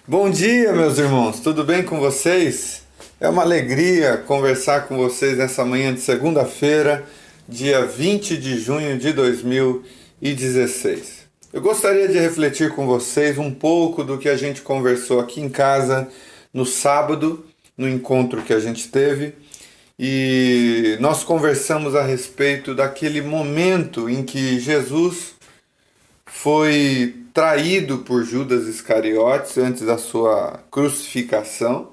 Bom dia, meus irmãos, tudo bem com vocês? É uma alegria conversar com vocês nessa manhã de segunda-feira, dia 20 de junho de 2016. Eu gostaria de refletir com vocês um pouco do que a gente conversou aqui em casa no sábado, no encontro que a gente teve, e nós conversamos a respeito daquele momento em que Jesus foi traído por Judas Iscariotes antes da sua crucificação.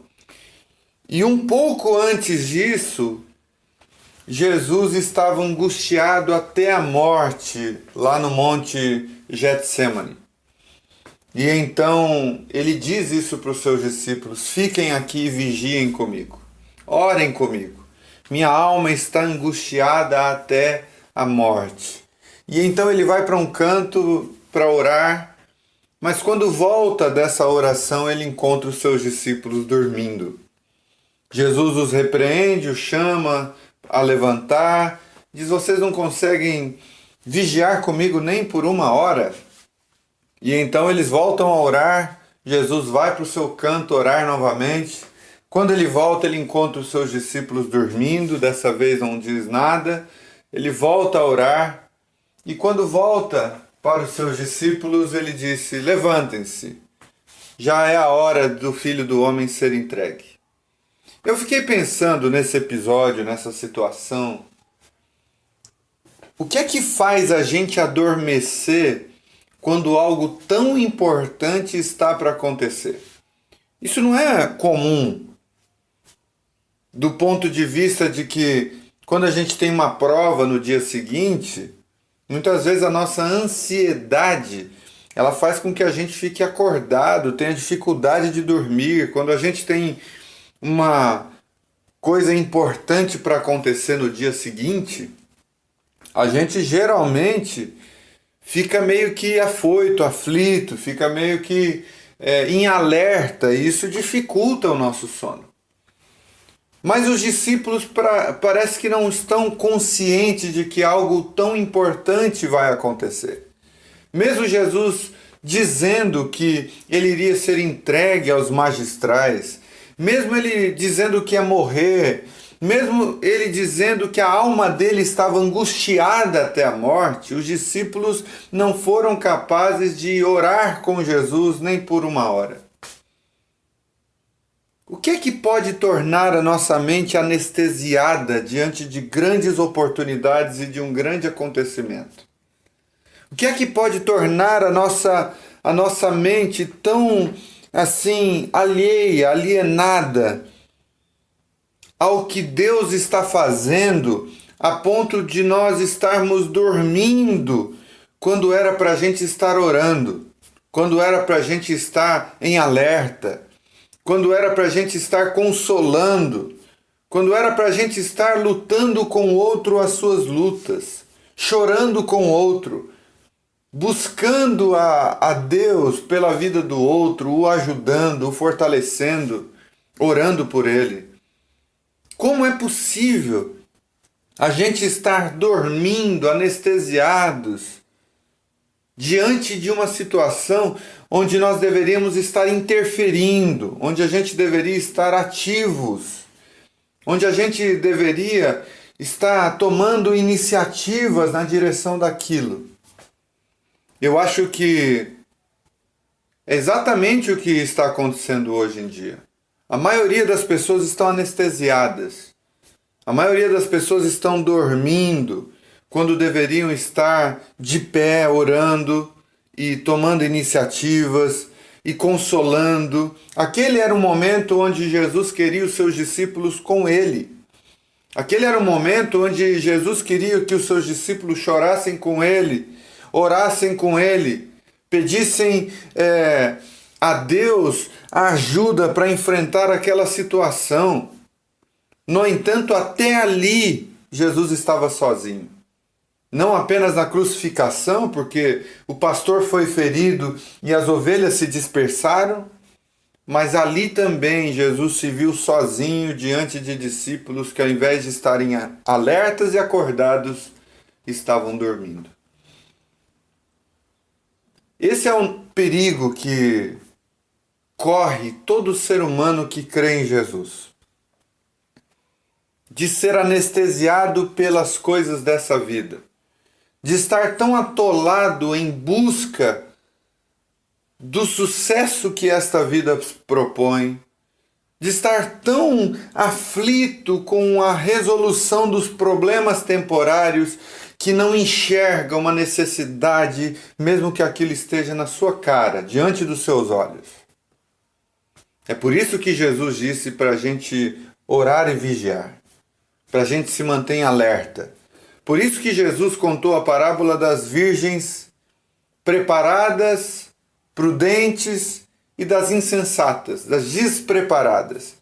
E um pouco antes disso, Jesus estava angustiado até a morte lá no Monte Getsemane. E então ele diz isso para os seus discípulos: fiquem aqui e vigiem comigo, orem comigo. Minha alma está angustiada até a morte. E então ele vai para um canto para orar, mas quando volta dessa oração, ele encontra os seus discípulos dormindo. Jesus os repreende, os chama a levantar, diz: vocês não conseguem vigiar comigo nem por uma hora? E então eles voltam a orar, Jesus vai para o seu canto orar novamente. Quando ele volta, ele encontra os seus discípulos dormindo, dessa vez não diz nada, ele volta a orar, e quando volta para os seus discípulos, ele disse: levantem-se, já é a hora do Filho do Homem ser entregue. Eu fiquei pensando nesse episódio, nessa situação, o que é que faz a gente adormecer quando algo tão importante está para acontecer? Isso não é comum, do ponto de vista de que quando a gente tem uma prova no dia seguinte, muitas vezes a nossa ansiedade, ela faz com que a gente fique acordado, tenha dificuldade de dormir. Quando a gente tem uma coisa importante para acontecer no dia seguinte, a gente geralmente fica meio que afoito, aflito, fica meio que em alerta, e isso dificulta o nosso sono. Mas os discípulos parece que não estão conscientes de que algo tão importante vai acontecer. Mesmo Jesus dizendo que ele iria ser entregue aos magistrais, mesmo ele dizendo que ia morrer, mesmo ele dizendo que a alma dele estava angustiada até a morte, os discípulos não foram capazes de orar com Jesus nem por uma hora. O que é que pode tornar a nossa mente anestesiada diante de grandes oportunidades e de um grande acontecimento? O que é que pode tornar a nossa mente tão assim alheia, alienada ao que Deus está fazendo, a ponto de nós estarmos dormindo quando era para a gente estar orando, quando era para a gente estar em alerta, quando era para a gente estar consolando, quando era para a gente estar lutando com o outro as suas lutas, chorando com o outro, buscando a Deus pela vida do outro, o ajudando, o fortalecendo, orando por ele. Como é possível a gente estar dormindo, anestesiados, diante de uma situação onde nós deveríamos estar interferindo, onde a gente deveria estar ativos, onde a gente deveria estar tomando iniciativas na direção daquilo? Eu acho que é exatamente o que está acontecendo hoje em dia. A maioria das pessoas estão anestesiadas. A maioria das pessoas estão dormindo quando deveriam estar de pé, orando e tomando iniciativas e consolando. Aquele era o momento onde Jesus queria os seus discípulos com ele. Aquele era o momento onde Jesus queria que os seus discípulos chorassem com ele, orassem com ele, pedissem a Deus a ajuda para enfrentar aquela situação. No entanto, até ali, Jesus estava sozinho. Não apenas na crucificação, porque o pastor foi ferido e as ovelhas se dispersaram, mas ali também Jesus se viu sozinho diante de discípulos que, ao invés de estarem alertas e acordados, estavam dormindo. Esse é um perigo que corre todo ser humano que crê em Jesus. De ser anestesiado pelas coisas dessa vida. De estar tão atolado em busca do sucesso que esta vida propõe. De estar tão aflito com a resolução dos problemas temporários que não enxerga uma necessidade, mesmo que aquilo esteja na sua cara, diante dos seus olhos. É por isso que Jesus disse para a gente orar e vigiar, para a gente se manter em alerta. Por isso que Jesus contou a parábola das virgens preparadas, prudentes e das insensatas, das despreparadas.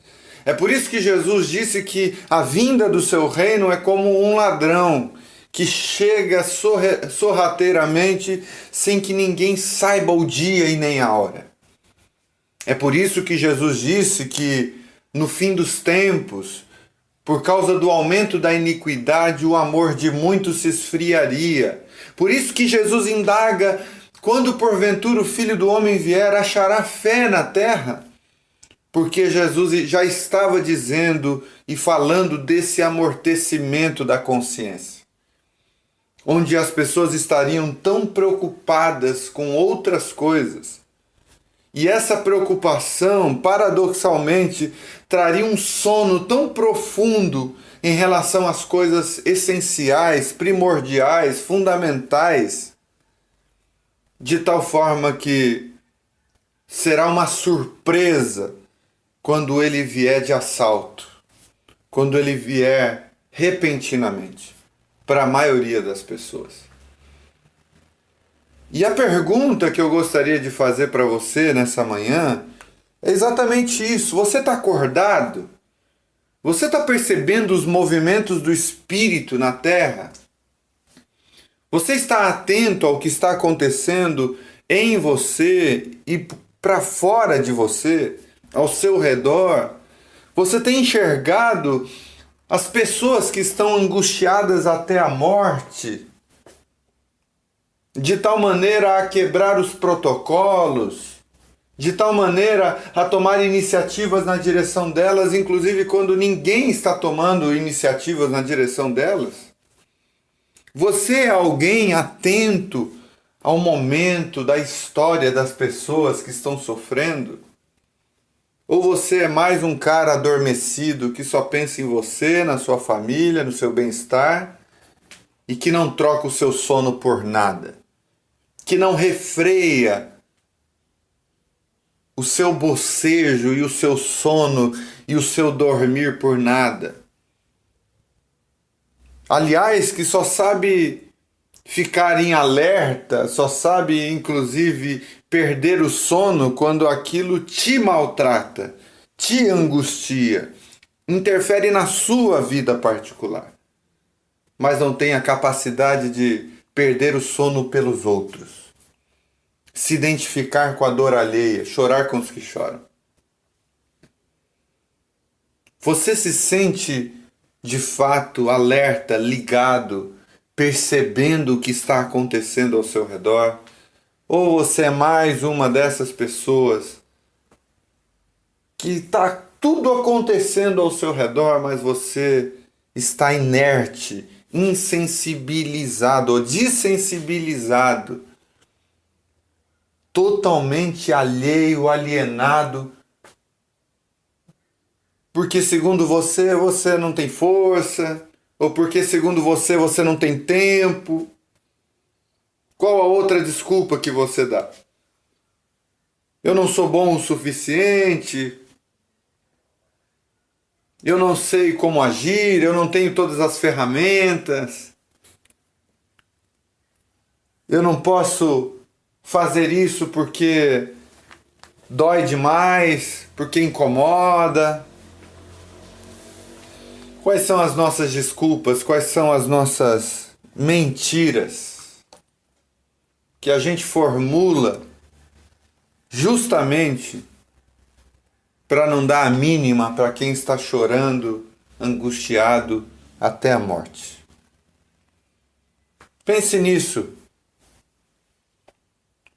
É por isso que Jesus disse que a vinda do seu reino é como um ladrão que chega sorrateiramente sem que ninguém saiba o dia e nem a hora. É por isso que Jesus disse que no fim dos tempos, por causa do aumento da iniquidade, o amor de muitos se esfriaria. Por isso que Jesus indaga: quando porventura o Filho do Homem vier, achará fé na terra? Porque Jesus já estava dizendo e falando desse amortecimento da consciência, onde as pessoas estariam tão preocupadas com outras coisas. E essa preocupação, paradoxalmente, traria um sono tão profundo em relação às coisas essenciais, primordiais, fundamentais, de tal forma que será uma surpresa quando ele vier de assalto, quando ele vier repentinamente, para a maioria das pessoas. E a pergunta que eu gostaria de fazer para você nessa manhã é exatamente isso. Você está acordado? Você está percebendo os movimentos do Espírito na terra? Você está atento ao que está acontecendo em você e para fora de você, ao seu redor? Você tem enxergado as pessoas que estão angustiadas até a morte, de tal maneira a quebrar os protocolos, de tal maneira a tomar iniciativas na direção delas, inclusive quando ninguém está tomando iniciativas na direção delas? Você é alguém atento ao momento da história das pessoas que estão sofrendo? Ou você é mais um cara adormecido que só pensa em você, na sua família, no seu bem-estar e que não troca o seu sono por nada? Que não refreia o seu bocejo e o seu sono e o seu dormir por nada? Aliás, que só sabe ficar em alerta, só sabe inclusive perder o sono quando aquilo te maltrata, te angustia, interfere na sua vida particular, mas não tem a capacidade de perder o sono pelos outros, se identificar com a dor alheia, chorar com os que choram. Você se sente de fato alerta, ligado, percebendo o que está acontecendo ao seu redor? Ou você é mais uma dessas pessoas que está tudo acontecendo ao seu redor, mas você está inerte, insensibilizado ou dessensibilizado, totalmente alheio, alienado, porque segundo você, você não tem força, ou porque segundo você, você não tem tempo? Qual a outra desculpa que você dá? Eu não sou bom o suficiente, eu não sei como agir, eu não tenho todas as ferramentas, eu não posso fazer isso porque dói demais, porque incomoda. Quais são as nossas desculpas? Quais são as nossas mentiras que a gente formula justamente para não dar a mínima para quem está chorando, angustiado até a morte? Pense nisso.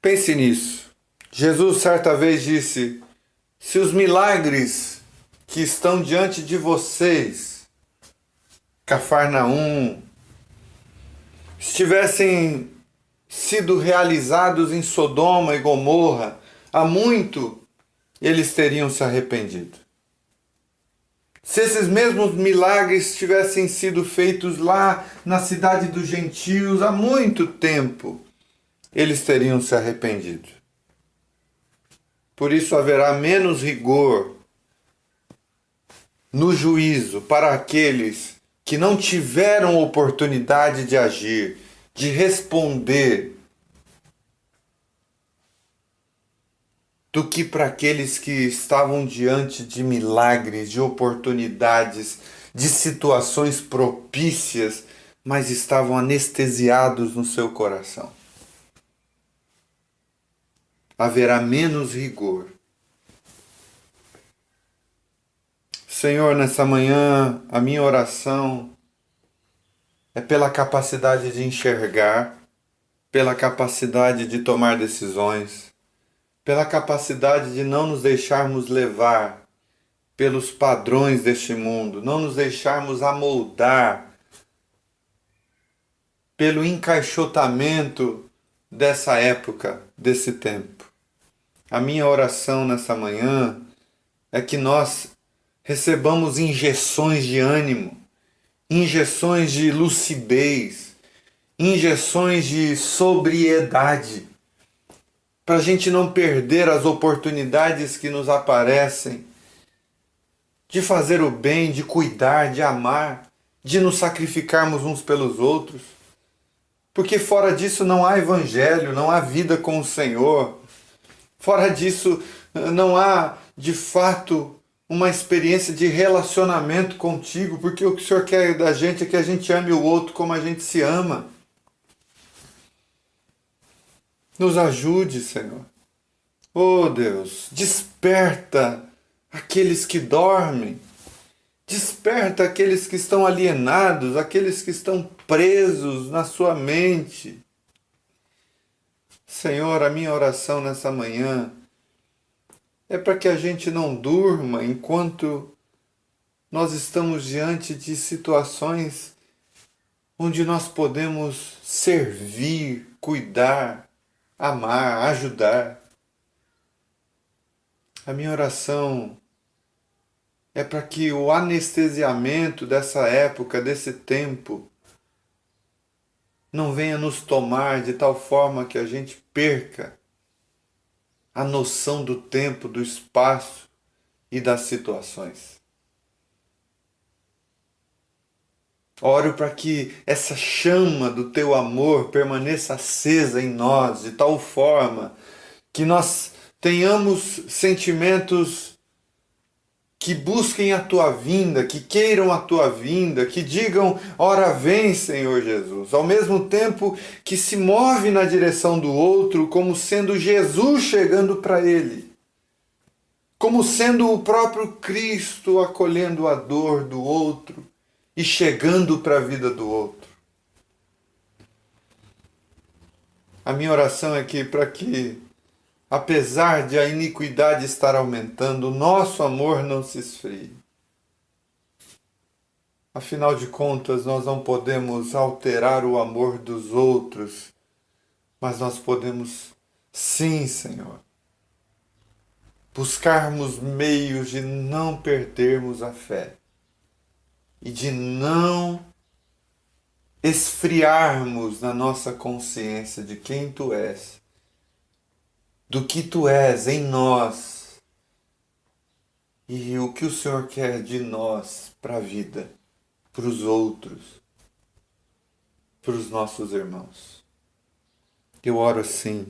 Pense nisso. Jesus certa vez disse: Se os milagres que estão diante de vocês, Cafarnaum, estivessem sido realizados em Sodoma e Gomorra, há muito eles teriam se arrependido. Se esses mesmos milagres tivessem sido feitos lá na cidade dos gentios há muito tempo, eles teriam se arrependido. Por isso haverá menos rigor no juízo para aqueles que não tiveram oportunidade de agir, de responder, do que para aqueles que estavam diante de milagres, de oportunidades, de situações propícias, mas estavam anestesiados no seu coração. Haverá menos rigor. Senhor, nessa manhã, a minha oração é pela capacidade de enxergar, pela capacidade de tomar decisões, pela capacidade de não nos deixarmos levar pelos padrões deste mundo, não nos deixarmos amoldar pelo encaixotamento dessa época, desse tempo. A minha oração nessa manhã é que nós recebamos injeções de ânimo, injeções de lucidez, injeções de sobriedade, para a gente não perder as oportunidades que nos aparecem de fazer o bem, de cuidar, de amar, de nos sacrificarmos uns pelos outros. Porque fora disso não há evangelho, não há vida com o Senhor. Fora disso não há, de fato, uma experiência de relacionamento contigo, porque o que o Senhor quer da gente é que a gente ame o outro como a gente se ama. Nos ajude, Senhor. Oh Deus, desperta aqueles que dormem. Desperta aqueles que estão alienados, aqueles que estão presos na sua mente. Senhor, a minha oração nessa manhã é para que a gente não durma enquanto nós estamos diante de situações onde nós podemos servir, cuidar, amar, ajudar. A minha oração é para que o anestesiamento dessa época, desse tempo, não venha nos tomar de tal forma que a gente perca a noção do tempo, do espaço e das situações. Oro para que essa chama do teu amor permaneça acesa em nós, de tal forma que nós tenhamos sentimentos que busquem a tua vinda, que queiram a tua vinda, que digam, ora vem, Senhor Jesus, ao mesmo tempo que se move na direção do outro, como sendo Jesus chegando para ele, como sendo o próprio Cristo acolhendo a dor do outro e chegando para a vida do outro. A minha oração é que para que, apesar de a iniquidade estar aumentando, o nosso amor não se esfrie. Afinal de contas, nós não podemos alterar o amor dos outros, mas nós podemos, sim, Senhor, buscarmos meios de não perdermos a fé e de não esfriarmos na nossa consciência de quem Tu és, do que Tu és em nós e o que o Senhor quer de nós para a vida, para os outros, para os nossos irmãos. Eu oro assim,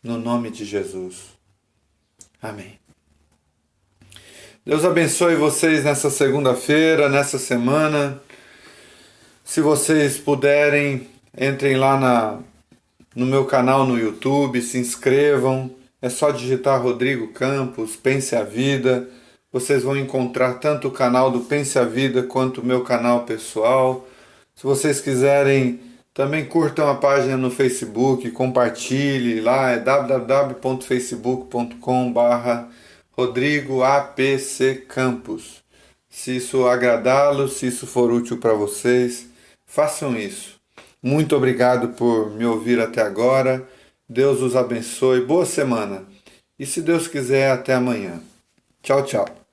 no nome de Jesus. Amém. Deus abençoe vocês nessa segunda-feira, nessa semana. Se vocês puderem, entrem lá no meu canal no YouTube, se inscrevam. É só digitar Rodrigo Campos, Pense a Vida. Vocês vão encontrar tanto o canal do Pense a Vida quanto o meu canal pessoal. Se vocês quiserem, também curtam a página no Facebook, compartilhe lá, é www.facebook.com/Rodrigo Rodrigo APC Campos. Se isso agradá-los, se isso for útil para vocês, façam isso. Muito obrigado por me ouvir até agora. Deus os abençoe. Boa semana. E se Deus quiser, até amanhã. Tchau, tchau.